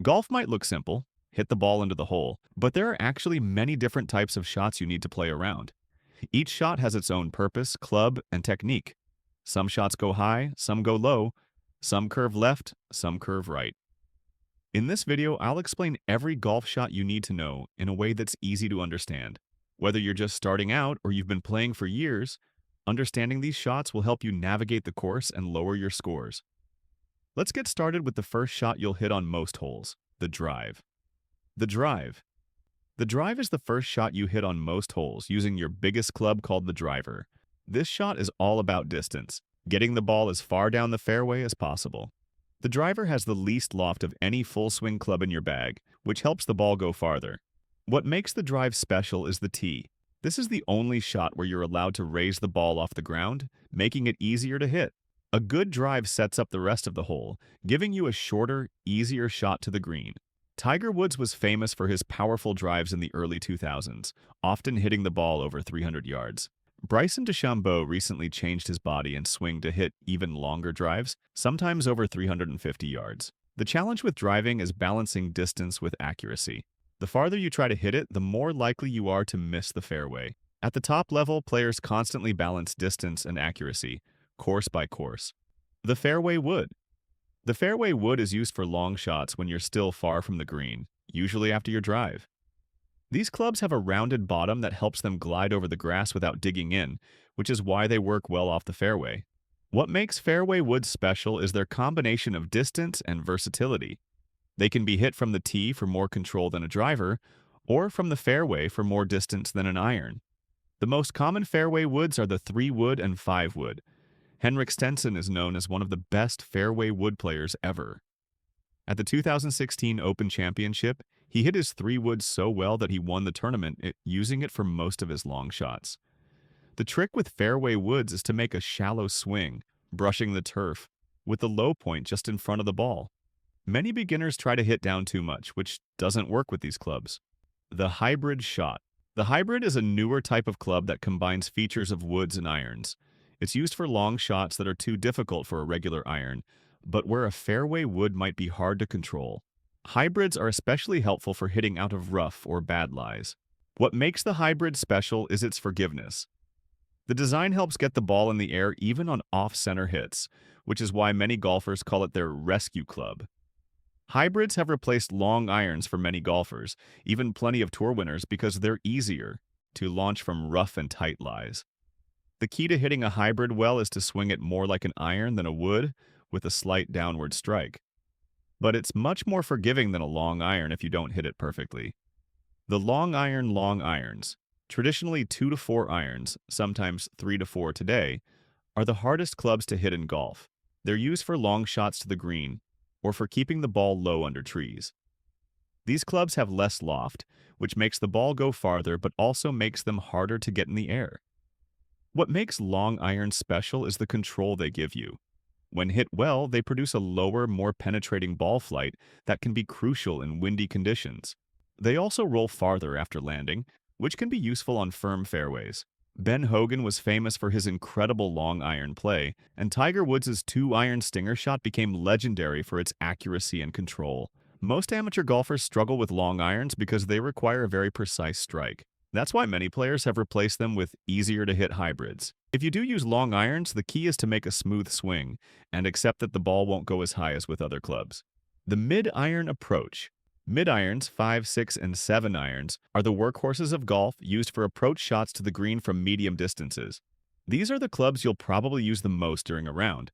Golf might look simple, hit the ball into the hole, but there are actually many different types of shots you need to play around. Each shot has its own purpose, club, and technique. Some shots go high, some go low, some curve left, some curve right. In this video, I'll explain every golf shot you need to know in a way that's easy to understand. Whether you're just starting out or you've been playing for years, understanding these shots will help you navigate the course and lower your scores. Let's get started with the first shot you'll hit on most holes, the drive. The drive. The drive is the first shot you hit on most holes using your biggest club called the driver. This shot is all about distance, getting the ball as far down the fairway as possible. The driver has the least loft of any full swing club in your bag, which helps the ball go farther. What makes the drive special is the tee. This is the only shot where you're allowed to raise the ball off the ground, making it easier to hit. A good drive sets up the rest of the hole, giving you a shorter, easier shot to the green. Tiger Woods was famous for his powerful drives in the early 2000s, often hitting the ball over 300 yards. Bryson DeChambeau recently changed his body and swing to hit even longer drives, sometimes over 350 yards. The challenge with driving is balancing distance with accuracy. The farther you try to hit it, the more likely you are to miss the fairway. At the top level, players constantly balance distance and accuracy, course by course. The fairway wood. The fairway wood is used for long shots when you're still far from the green, usually after your drive. These clubs have a rounded bottom that helps them glide over the grass without digging in, which is why they work well off the fairway. What makes fairway woods special is their combination of distance and versatility. They can be hit from the tee for more control than a driver, or from the fairway for more distance than an iron. The most common fairway woods are the 3-wood and 5-wood. Henrik Stenson is known as one of the best fairway wood players ever. At the 2016 Open Championship, he hit his 3-wood so well that he won the tournament, using it for most of his long shots. The trick with fairway woods is to make a shallow swing, brushing the turf, with the low point just in front of the ball. Many beginners try to hit down too much, which doesn't work with these clubs. The hybrid shot. The hybrid is a newer type of club that combines features of woods and irons. It's used for long shots that are too difficult for a regular iron, but where a fairway wood might be hard to control. Hybrids are especially helpful for hitting out of rough or bad lies. What makes the hybrid special is its forgiveness. The design helps get the ball in the air even on off-center hits, which is why many golfers call it their rescue club. Hybrids have replaced long irons for many golfers, even plenty of tour winners, because they're easier to launch from rough and tight lies. The key to hitting a hybrid well is to swing it more like an iron than a wood, with a slight downward strike. But it's much more forgiving than a long iron if you don't hit it perfectly. The long irons, traditionally 2 to 4 irons, sometimes 3 to 4 today, are the hardest clubs to hit in golf. They're used for long shots to the green, or for keeping the ball low under trees. These clubs have less loft, which makes the ball go farther but also makes them harder to get in the air. What makes long irons special is the control they give you. When hit well, they produce a lower, more penetrating ball flight that can be crucial in windy conditions. They also roll farther after landing, which can be useful on firm fairways. Ben Hogan was famous for his incredible long iron play, and Tiger Woods' 2-iron stinger shot became legendary for its accuracy and control. Most amateur golfers struggle with long irons because they require a very precise strike. That's why many players have replaced them with easier-to-hit hybrids. If you do use long irons, the key is to make a smooth swing and accept that the ball won't go as high as with other clubs. The mid-iron approach. Mid-irons, 5, 6, and 7 irons, are the workhorses of golf used for approach shots to the green from medium distances. These are the clubs you'll probably use the most during a round.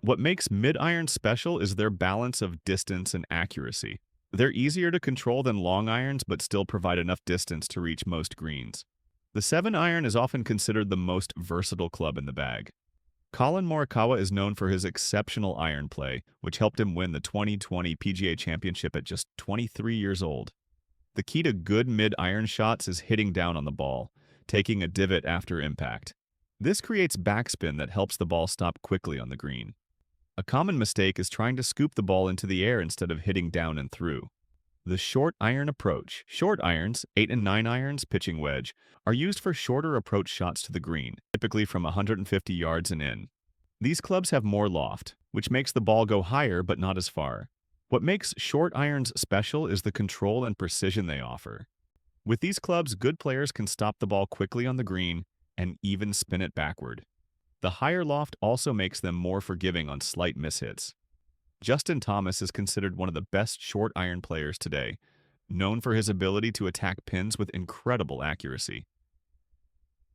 What makes mid-irons special is their balance of distance and accuracy. They're easier to control than long irons but still provide enough distance to reach most greens. The 7-iron is often considered the most versatile club in the bag. Colin Morikawa is known for his exceptional iron play, which helped him win the 2020 PGA Championship at just 23 years old. The key to good mid-iron shots is hitting down on the ball, taking a divot after impact. This creates backspin that helps the ball stop quickly on the green. A common mistake is trying to scoop the ball into the air instead of hitting down and through. The short iron approach. Short irons, 8 and 9 irons, pitching wedge, are used for shorter approach shots to the green, typically from 150 yards and in. These clubs have more loft, which makes the ball go higher but not as far. What makes short irons special is the control and precision they offer. With these clubs, good players can stop the ball quickly on the green and even spin it backward. The higher loft also makes them more forgiving on slight mishits. Justin Thomas is considered one of the best short iron players today, known for his ability to attack pins with incredible accuracy.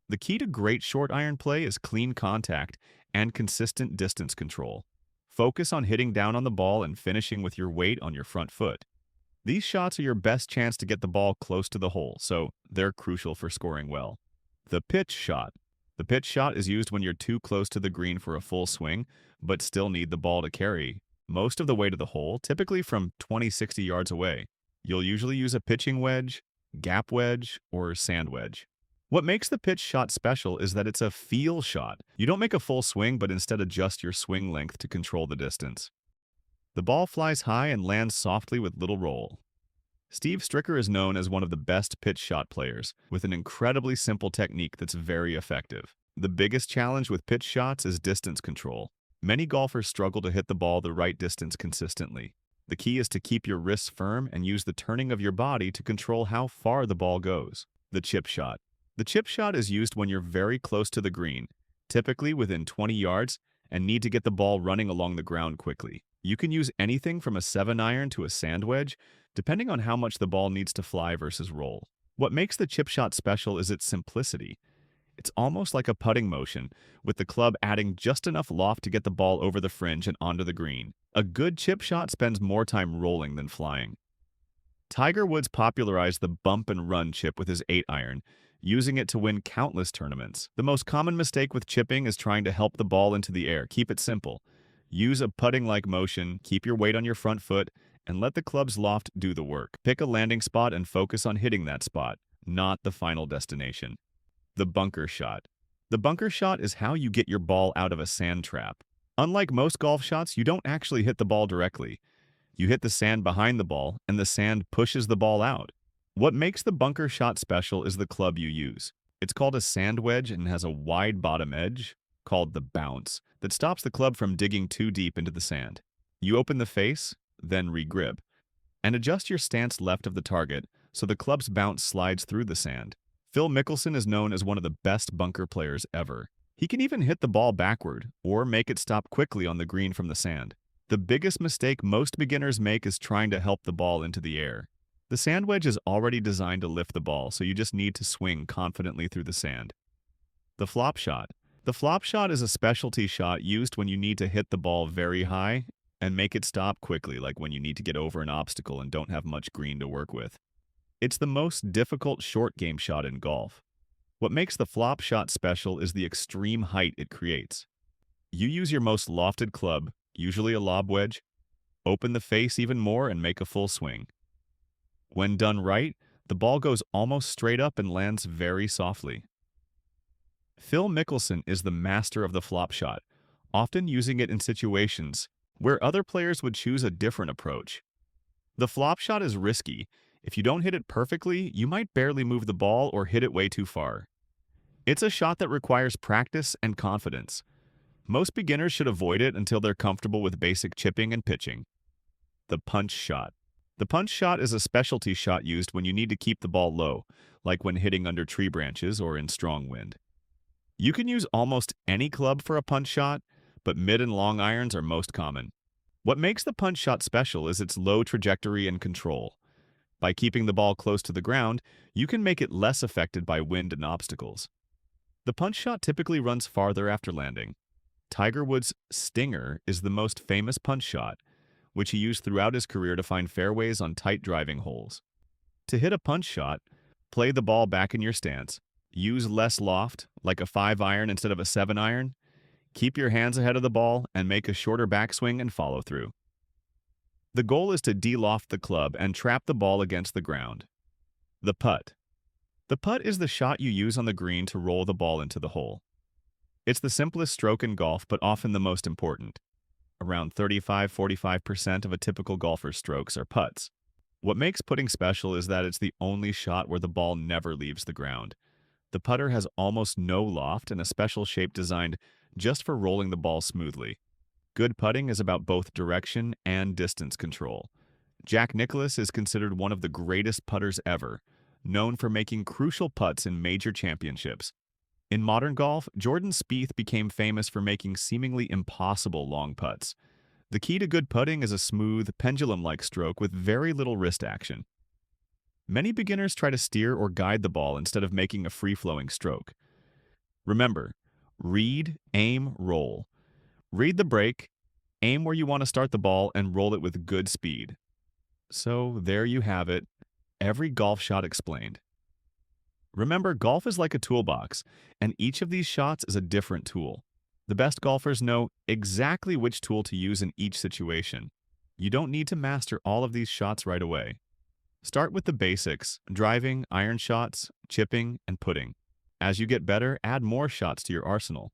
The key to great short iron play is clean contact and consistent distance control. Focus on hitting down on the ball and finishing with your weight on your front foot. These shots are your best chance to get the ball close to the hole, so they're crucial for scoring well. The pitch shot. The pitch shot is used when you're too close to the green for a full swing, but still need the ball to carry most of the way to the hole, typically from 20-60 yards away. You'll usually use a pitching wedge, gap wedge, or sand wedge. What makes the pitch shot special is that it's a feel shot. You don't make a full swing, but instead adjust your swing length to control the distance. The ball flies high and lands softly with little roll. Steve Stricker is known as one of the best pitch shot players, with an incredibly simple technique that's very effective. The biggest challenge with pitch shots is distance control. Many golfers struggle to hit the ball the right distance consistently. The key is to keep your wrists firm and use the turning of your body to control how far the ball goes. The chip shot. The chip shot is used when you're very close to the green, typically within 20 yards, and need to get the ball running along the ground quickly. You can use anything from a 7-iron to a sand wedge, depending on how much the ball needs to fly versus roll. What makes the chip shot special is its simplicity. It's almost like a putting motion, with the club adding just enough loft to get the ball over the fringe and onto the green. A good chip shot spends more time rolling than flying. Tiger Woods popularized the bump and run chip with his 8-iron, using it to win countless tournaments. The most common mistake with chipping is trying to help the ball into the air. Keep it simple. Use a putting-like motion, keep your weight on your front foot, and let the club's loft do the work. Pick a landing spot and focus on hitting that spot, not the final destination. The bunker shot. The bunker shot is how you get your ball out of a sand trap. Unlike most golf shots, you don't actually hit the ball directly. You hit the sand behind the ball, and the sand pushes the ball out. What makes the bunker shot special is the club you use. It's called a sand wedge and has a wide bottom edge, called the bounce, that stops the club from digging too deep into the sand. You open the face, then regrip, and adjust your stance left of the target so the club's bounce slides through the sand. Phil Mickelson is known as one of the best bunker players ever. He can even hit the ball backward or make it stop quickly on the green from the sand. The biggest mistake most beginners make is trying to help the ball into the air. The sand wedge is already designed to lift the ball, so you just need to swing confidently through the sand. The flop shot. The flop shot is a specialty shot used when you need to hit the ball very high and make it stop quickly, like when you need to get over an obstacle and don't have much green to work with. It's the most difficult short game shot in golf. What makes the flop shot special is the extreme height it creates. You use your most lofted club, usually a lob wedge, open the face even more and make a full swing. When done right, the ball goes almost straight up and lands very softly. Phil Mickelson is the master of the flop shot, often using it in situations where other players would choose a different approach. The flop shot is risky. If you don't hit it perfectly, you might barely move the ball or hit it way too far. It's a shot that requires practice and confidence. Most beginners should avoid it until they're comfortable with basic chipping and pitching. The punch shot. The punch shot is a specialty shot used when you need to keep the ball low, like when hitting under tree branches or in strong wind. You can use almost any club for a punch shot, but mid and long irons are most common. What makes the punch shot special is its low trajectory and control. By keeping the ball close to the ground, you can make it less affected by wind and obstacles. The punch shot typically runs farther after landing. Tiger Woods' Stinger is the most famous punch shot, which he used throughout his career to find fairways on tight driving holes. To hit a punch shot, play the ball back in your stance, use less loft, like a 5-iron instead of a 7-iron, keep your hands ahead of the ball, and make a shorter backswing and follow through. The goal is to de-loft the club and trap the ball against the ground. The putt. The putt is the shot you use on the green to roll the ball into the hole. It's the simplest stroke in golf, but often the most important. Around 35–45% of a typical golfer's strokes are putts. What makes putting special is that it's the only shot where the ball never leaves the ground. The putter has almost no loft and a special shape designed just for rolling the ball smoothly. Good putting is about both direction and distance control. Jack Nicklaus is considered one of the greatest putters ever, known for making crucial putts in major championships. In modern golf, Jordan Spieth became famous for making seemingly impossible long putts. The key to good putting is a smooth, pendulum-like stroke with very little wrist action. Many beginners try to steer or guide the ball instead of making a free-flowing stroke. Remember, read, aim, roll. Read the break, aim where you want to start the ball, and roll it with good speed. So there you have it, every golf shot explained. Remember, golf is like a toolbox, and each of these shots is a different tool. The best golfers know exactly which tool to use in each situation. You don't need to master all of these shots right away. Start with the basics: driving, iron shots, chipping, and putting. As you get better, add more shots to your arsenal.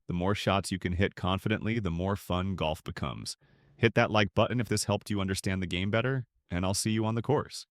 The more shots you can hit confidently, the more fun golf becomes. Hit that like button if this helped you understand the game better, and I'll see you on the course.